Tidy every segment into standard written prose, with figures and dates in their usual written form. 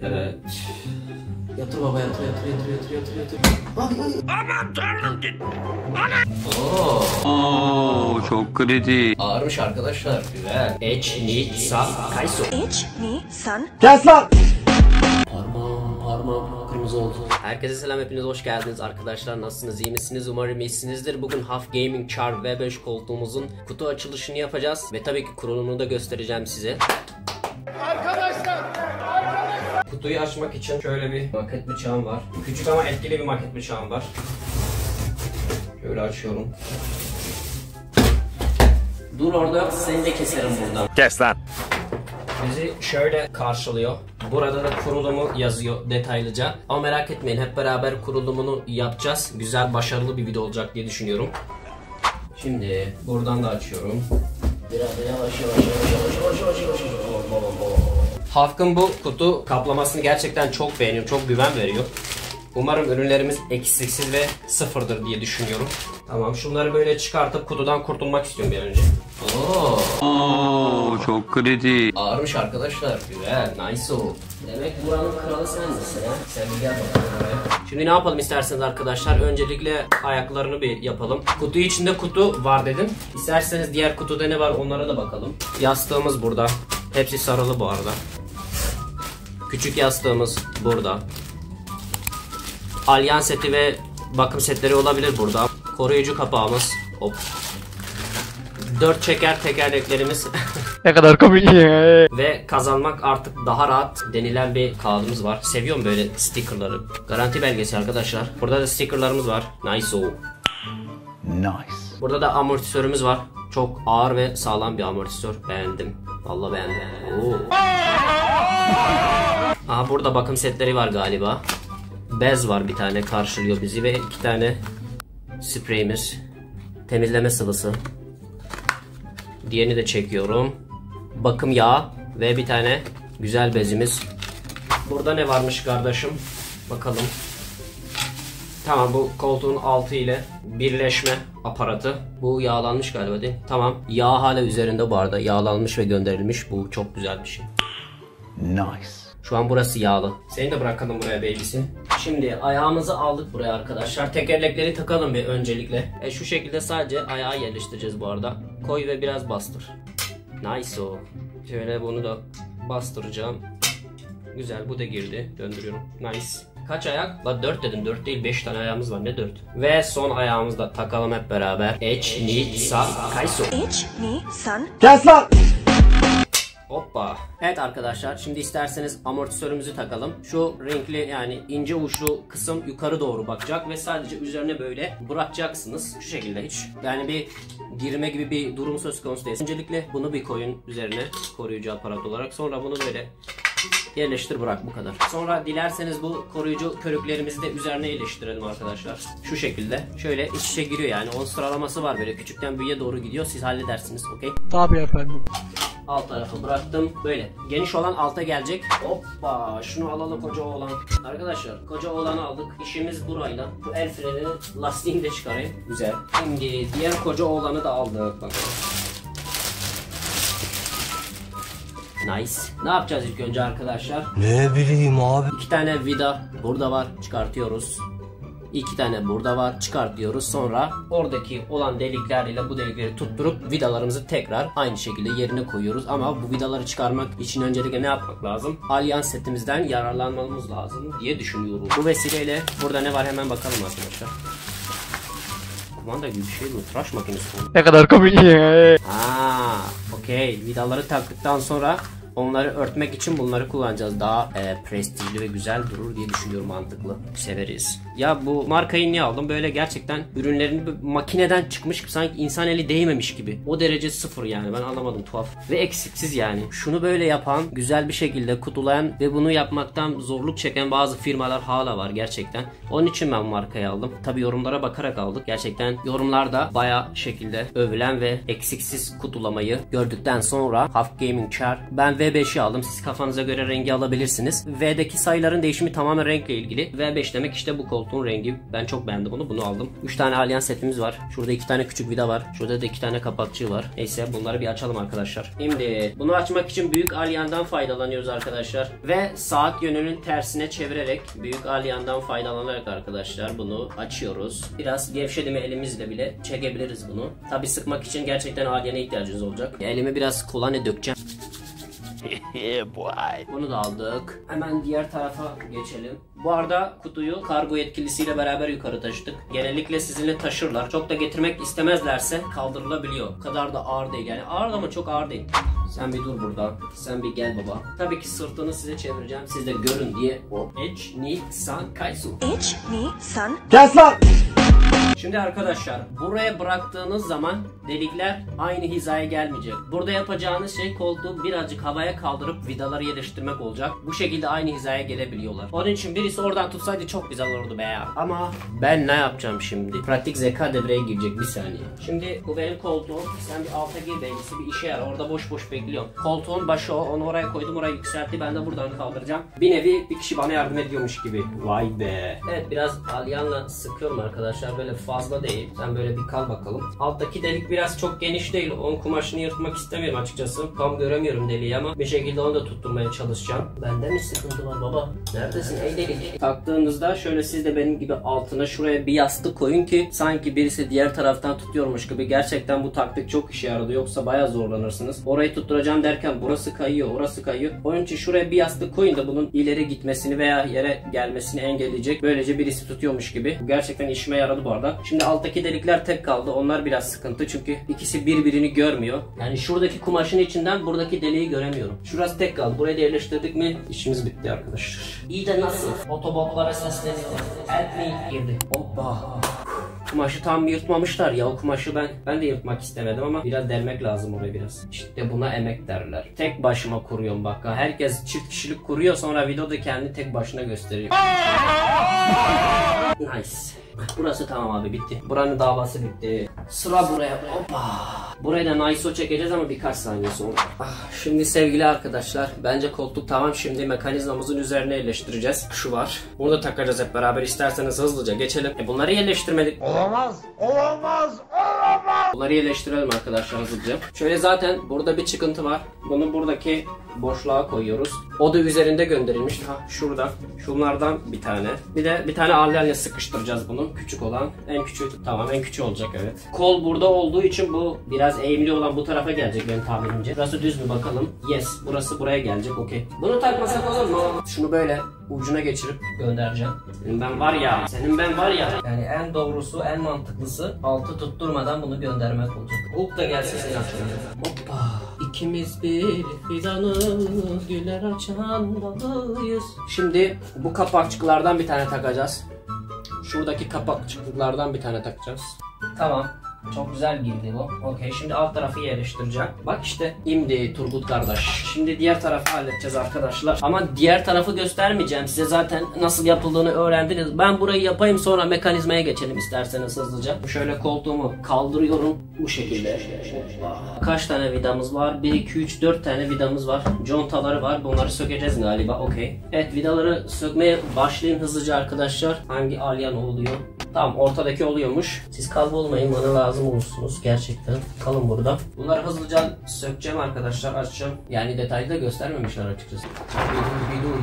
Evet. Yatır baba, yatır. Aman tanrım git. Oo, çok kritik. Ağırmış arkadaşlar. Güzel. Nisan Kaiso. Nisan. Kes lan. Parmağım kırmızı oldu. Herkese selam, hepiniz hoş geldiniz arkadaşlar. Nasılsınız, iyi misiniz? Umarım iyisinizdir. Bugün Half Gaming Char V5 koltuğumuzun kutu açılışını yapacağız ve tabii ki kurulumunu da göstereceğim size. Arkadaşlar. Kutuyu açmak için şöyle bir maket bıçağım var. Küçük ama etkili bir maket bıçağım var. Şöyle açıyorum. Dur orada, seni de keserim buradan. Kes lan. Bizi şöyle karşılıyor. Burada da kurulumu yazıyor detaylıca. Ama merak etmeyin, hep beraber kurulumunu yapacağız. Güzel, başarılı bir video olacak diye düşünüyorum. Şimdi buradan da açıyorum. Biraz yavaş. Halkın bu kutu kaplamasını gerçekten çok beğeniyorum, çok güven veriyor. Umarım ürünlerimiz eksiksiz ve sıfırdır diye düşünüyorum. Tamam, şunları böyle çıkartıp kutudan kurtulmak istiyorum bir an önce. Oo, çok kritik. Ağırmış arkadaşlar. Güzel, nice o. Demek buranın kralı sensin ha. Sen bir gel bakalım buraya. Şimdi ne yapalım isterseniz arkadaşlar? Öncelikle ayaklarını bir yapalım. Kutu içinde kutu var dedim. İsterseniz diğer kutuda ne var onlara da bakalım. Yastığımız burada. Hepsi sarılı bu arada. Küçük yastığımız burada. Alyan seti ve bakım setleri olabilir burada. Koruyucu kapağımız. Hop. 4 çeker tekerleklerimiz. Ne kadar komik. Ve kazanmak artık daha rahat denilen bir kağıdımız var. Seviyorum böyle stickerları. Garanti belgesi arkadaşlar. Burada da stickerlarımız var. Nice o. Nice. Burada da amortisörümüz var. Çok ağır ve sağlam bir amortisör. Beğendim. Vallahi beğendim. Oo. Aha, burada bakım setleri var galiba. Bez var, bir tane karşılıyor bizi ve 2 tane spreyimiz. Temizleme sıvısı. Diğerini de çekiyorum. Bakım yağı ve bir tane güzel bezimiz. Burada ne varmış kardeşim? Bakalım. Tamam, bu koltuğun altı ile birleşme aparatı. Bu yağlanmış galiba değil mi? Tamam. Yağ hala üzerinde bu arada. Yağlanmış ve gönderilmiş. Bu çok güzel bir şey. Nice. Şu an burası yağlı. Seni de bırakalım buraya baby'sin. Şimdi ayağımızı aldık buraya arkadaşlar. Tekerlekleri takalım bir öncelikle. Şu şekilde sadece ayağı yerleştireceğiz bu arada. Koy ve biraz bastır. Nice o. Şöyle bunu da bastıracağım. Güzel, bu da girdi. Döndürüyorum. Nice. Kaç ayak? La 4 dedim. 4 değil, 5 tane ayağımız var. Ne 4? Ve son ayağımızı da takalım hep beraber. Nisan Kaiso. Nisan. Kes lan. Hoppa. Evet arkadaşlar, şimdi isterseniz amortisörümüzü takalım. Şu renkli, yani ince uçlu kısım yukarı doğru bakacak ve sadece üzerine böyle bırakacaksınız. Şu şekilde, hiç yani bir girme gibi bir durum söz konusu değil. Öncelikle bunu bir koyun üzerine, koruyucu aparat olarak. Sonra bunu böyle yerleştir, bırak, bu kadar. Sonra dilerseniz bu koruyucu körüklerimizi de üzerine yerleştirelim arkadaşlar. Şu şekilde. Şöyle iç içe giriyor yani. Onun sıralaması var, böyle küçükten büyüğe doğru gidiyor. Siz halledersiniz, okey? Tabii efendim. Alt tarafı bıraktım. Böyle. Geniş olan alta gelecek. Hoppa. Şunu alalım, koca oğlan. Arkadaşlar, koca oğlanı aldık. İşimiz burayla. Şu el freni, lastiğini de çıkarayım. Güzel. Şimdi diğer koca oğlanı da aldık. Bakalım. Nice. Ne yapacağız ilk önce arkadaşlar? Ne bileyim abi. 2 tane vida burada var. Çıkartıyoruz. 2 tane burada var, çıkartıyoruz. Sonra oradaki olan deliklerle bu delikleri tutturup vidalarımızı tekrar aynı şekilde yerine koyuyoruz. Ama bu vidaları çıkarmak için öncelikle ne yapmak lazım? Alyan setimizden yararlanmamız lazım diye düşünüyorum. Bu vesileyle burada ne var hemen bakalım arkadaşlar. Kumanda gibi bir şey mi? Tıraş makinesi mi? Ne kadar komik. Okey. Vidaları taktıktan sonra onları örtmek için bunları kullanacağız. Daha prestijli ve güzel durur diye düşünüyorum, mantıklı. Severiz. Ya bu markayı niye aldım? Böyle gerçekten ürünlerini makineden çıkmış, sanki insan eli değmemiş gibi. O derece sıfır yani, ben anlamadım, tuhaf. Ve eksiksiz yani. Şunu böyle yapan, güzel bir şekilde kutulayan ve bunu yapmaktan zorluk çeken bazı firmalar hala var gerçekten. Onun için ben bu markayı aldım. Tabi yorumlara bakarak aldık. Gerçekten yorumlarda bayağı şekilde övülen ve eksiksiz kutulamayı gördükten sonra Half Gaming Char, ben V5'i aldım. Siz kafanıza göre rengi alabilirsiniz. V'deki sayıların değişimi tamamen renkle ilgili. V5 demek işte bu koltuğun rengi. Ben çok beğendim bunu. Bunu aldım. 3 tane Allianz setimiz var. Şurada 2 tane küçük vida var. Şurada da 2 tane kapakçığı var. Neyse bunları bir açalım arkadaşlar. Şimdi bunu açmak için büyük Allianz'dan faydalanıyoruz arkadaşlar. Ve saat yönünün tersine çevirerek büyük Allianz'dan faydalanarak arkadaşlar bunu açıyoruz. Biraz gevşedi mi elimizle bile çekebiliriz bunu. Tabi sıkmak için gerçekten Allianz'a ihtiyacınız olacak. Elimi biraz kolonya dökeceğim. Bunu da aldık. Hemen diğer tarafa geçelim. Bu arada kutuyu kargo yetkilisiyle beraber yukarı taşıdık. Genellikle sizinle taşırlar. Çok da getirmek istemezlerse kaldırılabiliyor. O kadar da ağır değil. Yani ağır ama çok ağır değil. Sen bir dur burada. Sen bir gel baba. Tabii ki sırtını size çevireceğim. Siz de görün diye. Ich, ni, san, kaisu. Ich, ni, san. Kes lan! Şimdi arkadaşlar buraya bıraktığınız zaman delikler aynı hizaya gelmeyecek. Burada yapacağınız şey koltuğu birazcık havaya kaldırıp vidaları yerleştirmek olacak. Bu şekilde aynı hizaya gelebiliyorlar. Onun için birisi oradan tutsaydı çok güzel olurdu be ya. Ama ben ne yapacağım şimdi? Pratik zeka devreye girecek, bir saniye. Şimdi bu benim koltuğum. Sen bir alta gir belgisi, bir işe yarar. Orada boş boş bekliyorum. Koltuğun başı o. Onu oraya koydum. Orayı yükseltti. Ben de buradan kaldıracağım. Bir nevi bir kişi bana yardım ediyormuş gibi. Vay be. Evet biraz alyanla sıkıyorum arkadaşlar. Böyle fazla değil. Sen böyle bir kal bakalım. Alttaki delik biraz çok geniş değil. Onun kumaşını yırtmak istemiyorum açıkçası. Tam göremiyorum deliği ama bir şekilde onu da tutturmaya çalışacağım. Bende mi sıkıntı var baba? Neredesin ey delik? Taktığınızda şöyle siz de benim gibi altına şuraya bir yastık koyun ki sanki birisi diğer taraftan tutuyormuş gibi. Gerçekten bu taktik çok işe yaradı. Yoksa bayağı zorlanırsınız. Orayı tutturacağım derken burası kayıyor, orası kayıyor. Onun için şuraya bir yastık koyun da bunun ileri gitmesini veya yere gelmesini engelleyecek. Böylece birisi tutuyormuş gibi. Bu gerçekten işime yaradı bu arada. Şimdi alttaki delikler tek kaldı. Onlar biraz sıkıntı çünkü ikisi birbirini görmüyor. Yani şuradaki kumaşın içinden buradaki deliği göremiyorum. Şurası tek kaldı. Burayı da yerleştirdik mi işimiz bitti arkadaşlar. İyi de nasıl? Otobotlara sesleniyor. Help me girdi. Hoppa. Kumaşı tam yırtmamışlar ya, o kumaşı ben de yırtmak istemedim ama biraz delmek lazım oraya biraz. İşte buna emek derler. Tek başıma kuruyorum bak. Herkes çift kişilik kuruyor, sonra videoda kendi tek başına gösteriyor. Nice. Burası tamam abi, bitti. Buranın davası bitti. Sıra buraya. Hoppa. Burayı da nice çekeceğiz ama birkaç saniye sonra. Şimdi sevgili arkadaşlar, bence koltuk tamam. Şimdi mekanizmamızın üzerine yerleştireceğiz. Şu var. Bunu da takacağız hep beraber. İsterseniz hızlıca geçelim. Bunları yerleştirmedik. Olamaz! Olamaz! Bunları yerleştirelim arkadaşlar hızlıca. Şöyle zaten burada bir çıkıntı var. Bunu buradaki boşluğa koyuyoruz. O da üzerinde gönderilmiş. Ha şurada. Şunlardan bir tane. Bir de bir tane alyanla sıkıştıracağız bunu. Küçük olan. En küçük. Tamam en küçük olacak evet. Kol burada olduğu için bu biraz eğimli olan bu tarafa gelecek benim tahminimce. Burası düz mü bakalım? Yes. Burası buraya gelecek. Okey. Bunu takmasak olur mu? Şunu böyle ucuna geçirip göndereceğim. Senin ben var ya. Yani en doğrusu, en mantıklısı altı tutturmadan bunu göndermek olacak. Hulk da gelse seni açalım. Hoppa. İkimiz bir fidanız, güller açan dalıyız. Şimdi bu kapakçıklardan bir tane takacağız. Şuradaki kapakçıklardan bir tane takacağız. Tamam. Çok güzel girdi bu. Okey. Şimdi alt tarafı yerleştireceğim. Bak işte. İmdi Turgut kardeş. Şimdi diğer tarafı halledeceğiz arkadaşlar. Ama diğer tarafı göstermeyeceğim. Size zaten nasıl yapıldığını öğrendiniz. Ben burayı yapayım, sonra mekanizmaya geçelim isterseniz hızlıca. Şöyle koltuğumu kaldırıyorum. Bu şekilde. Kaç tane vidamız var? 1, 2, 3, 4 tane vidamız var. Contaları var. Bunları sökeceğiz galiba. Okey. Evet, vidaları sökmeye başlayın hızlıca arkadaşlar. Hangi alyan oluyor? Tamam, ortadaki oluyormuş. Siz kaybolmayın, bana lazım olursunuz gerçekten. Kalın burada. Bunları hızlıca sökeceğim arkadaşlar, açacağım. Yani detaylı da göstermemişler açıkçası. Bir dur.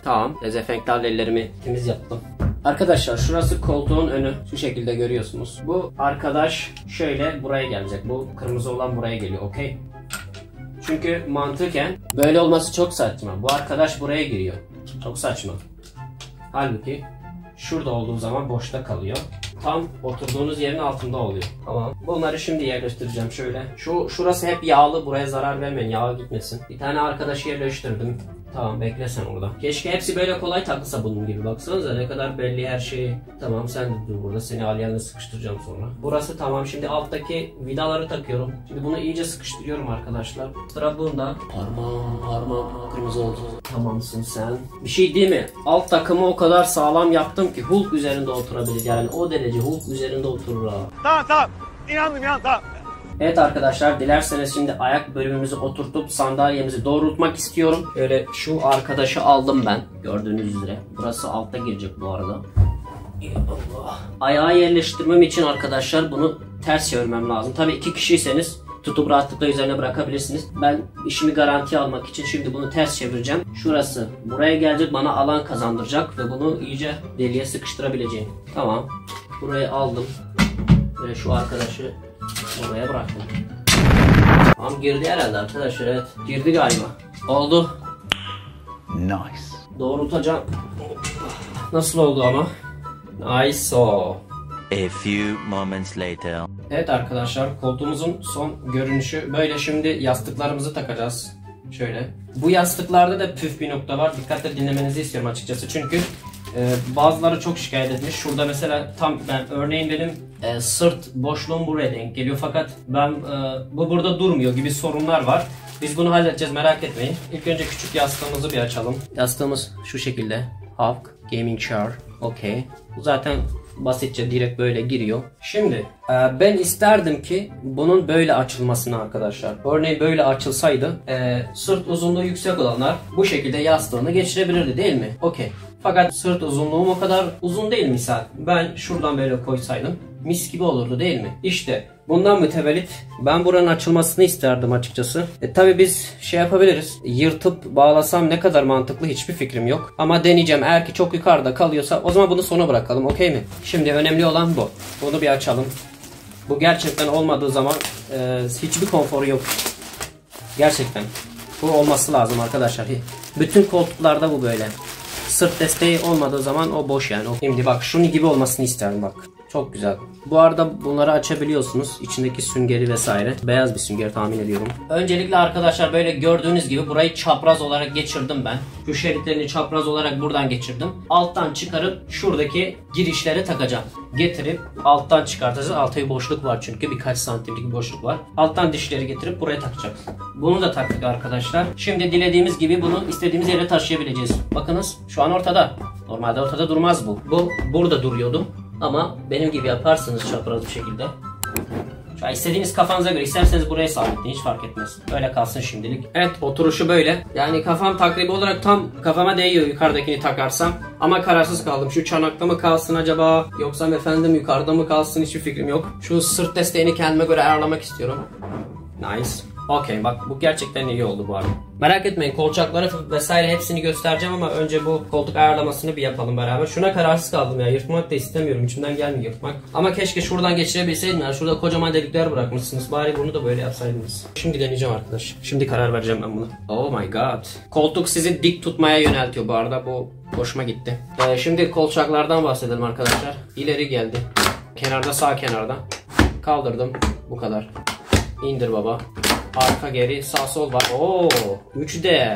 Tamam, dezenfektanla ellerimi temiz yaptım. Arkadaşlar şurası koltuğun önü. Şu şekilde görüyorsunuz. Bu arkadaş şöyle buraya gelecek. Bu kırmızı olan buraya geliyor. Okey. Çünkü mantıken böyle olması çok saçma. Bu arkadaş buraya giriyor. Çok saçma. Halbuki şurada olduğu zaman boşta kalıyor. Tam oturduğunuz yerin altında oluyor. Tamam. Bunları şimdi yerleştireceğim şöyle. Şurası hep yağlı. Buraya zarar vermeyin. Yağ gitmesin. Bir tane arkadaşı yerleştirdim. Tamam, bekle sen orada. Keşke hepsi böyle kolay takılsa bunun gibi. Baksanıza ne kadar belli her şey. Tamam, sen de dur burada. Seni alyanla sıkıştıracağım sonra. Burası tamam. Şimdi alttaki vidaları takıyorum. Şimdi bunu iyice sıkıştırıyorum arkadaşlar. Sıra bunda. Parmağım kırmızı oldu. Tamamsın sen. Bir şey değil mi? Alt takımı o kadar sağlam yaptım ki Hulk üzerinde oturabilir. Yani o derece Hulk üzerinde oturur ha. Tamam. İnandım tamam. Evet arkadaşlar, dilerseniz şimdi ayak bölümümüzü oturtup sandalyemizi doğrultmak istiyorum. Şöyle şu arkadaşı aldım ben. Gördüğünüz üzere. Burası altta girecek bu arada. Allah. Ayağı yerleştirmem için arkadaşlar bunu ters çevirmem lazım. Tabii 2 kişiyseniz tutup rahatlıkla üzerine bırakabilirsiniz. Ben işimi garantiye almak için şimdi bunu ters çevireceğim. Şurası buraya gelecek, bana alan kazandıracak ve bunu iyice deliğe sıkıştırabileceğim. Tamam. Burayı aldım. Ve şu arkadaşı oraya bıraktım. Tamam, girdi herhalde arkadaşlar. Evet, girdi galiba. Oldu. Nice. Doğrultacağım. Nasıl oldu ama? Nice o. A few moments later. Evet arkadaşlar, koltuğumuzun son görünüşü böyle. Şimdi yastıklarımızı takacağız. Şöyle. Bu yastıklarda da püf bir nokta var. Dikkatle dinlemenizi istiyorum açıkçası. Çünkü bazıları çok şikayet etmiş. Şurada mesela tam örneğin benim sırt boşluğum buraya denk geliyor. Fakat ben bu burada durmuyor gibi sorunlar var. Biz bunu halledeceğiz, merak etmeyin. İlk önce küçük yastığımızı bir açalım. Yastığımız şu şekilde. Hawk Gaming Chair. Okey. Bu zaten basitçe direkt böyle giriyor. Şimdi ben isterdim ki bunun böyle açılmasını arkadaşlar. Örneğin böyle açılsaydı sırt uzunluğu yüksek olanlar bu şekilde yastığını geçirebilirdi değil mi? Okey. Fakat sırt uzunluğum o kadar uzun değil misal. Ben şuradan böyle koysaydım mis gibi olurdu değil mi? İşte bundan mütevellit ben buranın açılmasını isterdim açıkçası. Tabi biz şey yapabiliriz. Yırtıp bağlasam ne kadar mantıklı hiçbir fikrim yok. Ama deneyeceğim. Eğer ki çok yukarıda kalıyorsa o zaman bunu sona bırakalım, okey mi? Şimdi önemli olan bu. Bunu bir açalım. Bu gerçekten olmadığı zaman hiçbir konforu yok. Gerçekten. Bu olması lazım arkadaşlar. Bütün koltuklarda bu böyle. Sırt desteği olmadığı zaman o boş yani. Şimdi bak şunun gibi olmasını isterim bak. Çok güzel. Bu arada bunları açabiliyorsunuz. İçindeki süngeri vesaire. Beyaz bir sünger tahmin ediyorum. Öncelikle arkadaşlar böyle gördüğünüz gibi burayı çapraz olarak geçirdim ben. Şu şeritlerini çapraz olarak buradan geçirdim. Alttan çıkarıp şuradaki girişleri takacağım. Getirip alttan çıkartacağız. Altta bir boşluk var çünkü birkaç santimlik bir boşluk var. Alttan dişleri getirip buraya takacağız. Bunu da taktık arkadaşlar. Şimdi dilediğimiz gibi bunu istediğimiz yere taşıyabileceğiz. Bakınız şu an ortada. Normalde ortada durmaz bu. Bu burada duruyordu. Ama benim gibi yaparsınız çapraz bir şekilde. Şu an istediğiniz kafanıza göre, isterseniz buraya sabitleyin, hiç fark etmez. Öyle kalsın şimdilik. Evet, oturuşu böyle. Yani kafam takribi olarak tam kafama değiyor yukarıdakini takarsam. Ama kararsız kaldım. Şu çanakta mı kalsın acaba? Yoksa efendim yukarıda mı kalsın, hiçbir fikrim yok. Şu sırt desteğini kendime göre ayarlamak istiyorum. Nice. Okey, bak bu gerçekten iyi oldu bu arada. Merak etmeyin, kolçakları vesaire hepsini göstereceğim ama önce bu koltuk ayarlamasını bir yapalım beraber. Şuna kararsız kaldım ya, yırtmak da istemiyorum, içimden gelmiyor yırtmak. Ama keşke şuradan geçirebilseydim ya, şurada kocaman delikler bırakmışsınız, bari bunu da böyle yapsaydınız. Şimdi deneyeceğim arkadaş, şimdi karar vereceğim ben bunu. Oh my god. Koltuk sizi dik tutmaya yöneltiyor bu arada, bu hoşuma gitti. Şimdi kolçaklardan bahsedelim arkadaşlar. İleri geldi, kenarda, sağ kenarda. Kaldırdım, bu kadar. İndir baba. Arka geri sağ sol var. Oo, 3'de.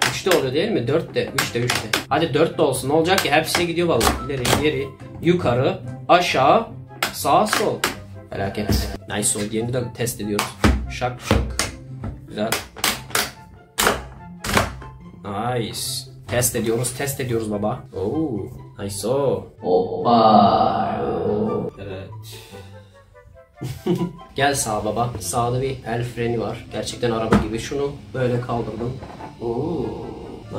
3'de oluyor değil mi? 4'de. 3'de. Hadi 4 de olsun. Ne olacak ki? Hepsi gidiyor vallahi. İleri geri. Yukarı. Aşağı. Sağ sol. Felaket. Nice oldu. Yeni de test ediyoruz. Şak şak. Güzel. Nice. Test ediyoruz baba. Oo, nice o. Hoppa. Evet. Gel sağa baba. Sağda bir el freni var. Gerçekten araba gibi. Şunu böyle kaldırdım. Oo,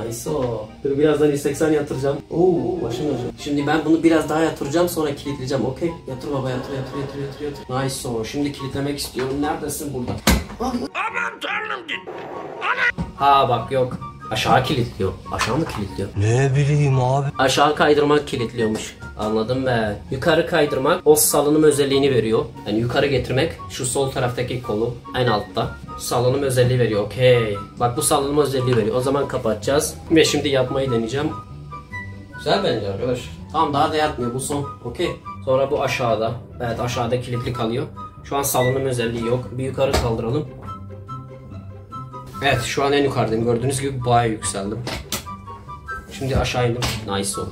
nice o. Dur birazdan 180 yatıracağım. Oo, başım acıyor. Şimdi ben bunu biraz daha yatıracağım, sonra kilitleyeceğim. Okey. Yatır baba, yatır. Nice o. Şimdi kilitlemek istiyorum. Neredesin burada? Aman tanrım git. Ha bak yok. Aşağı kilitliyor. Aşağı mı kilitliyor? Ne bileyim abi. Aşağı kaydırmak kilitliyormuş. Anladım ben. Yukarı kaydırmak o salınım özelliğini veriyor. Yani yukarı getirmek şu sol taraftaki kolu en altta. Salınım özelliği veriyor. Okey. Bak bu salınım özelliği veriyor. O zaman kapatacağız. Ve şimdi yatmayı deneyeceğim. Güzel bence arkadaş. Tamam, daha da yatmıyor bu son. Okey. Sonra bu aşağıda. Evet, aşağıda kilitli kalıyor. Şu an salınım özelliği yok. Bir yukarı kaldıralım. Evet, şu an en yukarıdayım. Gördüğünüz gibi bayağı yükseldim. Şimdi aşağı indim. Nice oldu.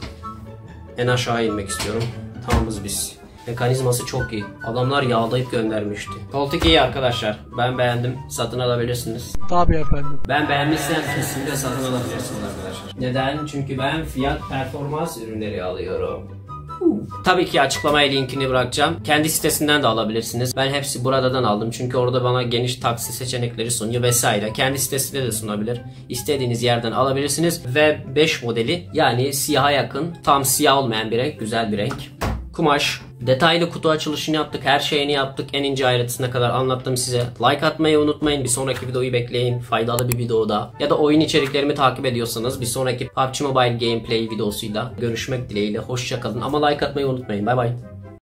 En aşağı inmek istiyorum. Tamamız biz. Mekanizması çok iyi. Adamlar yağlayıp göndermişti. Koltuk iyi arkadaşlar. Ben beğendim. Satın alabilirsiniz. Tabii efendim. Ben beğenmişsem kesinlikle satın alabilirsiniz arkadaşlar. Neden? Çünkü ben fiyat performans ürünleri alıyorum. Tabii ki açıklamaya linkini bırakacağım. Kendi sitesinden de alabilirsiniz. Ben hepsi buradan aldım. Çünkü orada bana geniş taksi seçenekleri sunuyor vesaire. Kendi sitesinde de sunabilir. İstediğiniz yerden alabilirsiniz. Ve 5 modeli, yani siyaha yakın, tam siyah olmayan bir renk. Güzel bir renk. Kumaş. Detaylı kutu açılışını yaptık. Her şeyini yaptık. En ince ayrıntısına kadar anlattım size. Like atmayı unutmayın. Bir sonraki videoyu bekleyin. Faydalı bir videoda. Ya da oyun içeriklerimi takip ediyorsanız bir sonraki PUBG Mobile gameplay videosuyla görüşmek dileğiyle. Hoşça kalın. Ama like atmayı unutmayın. Bay bay.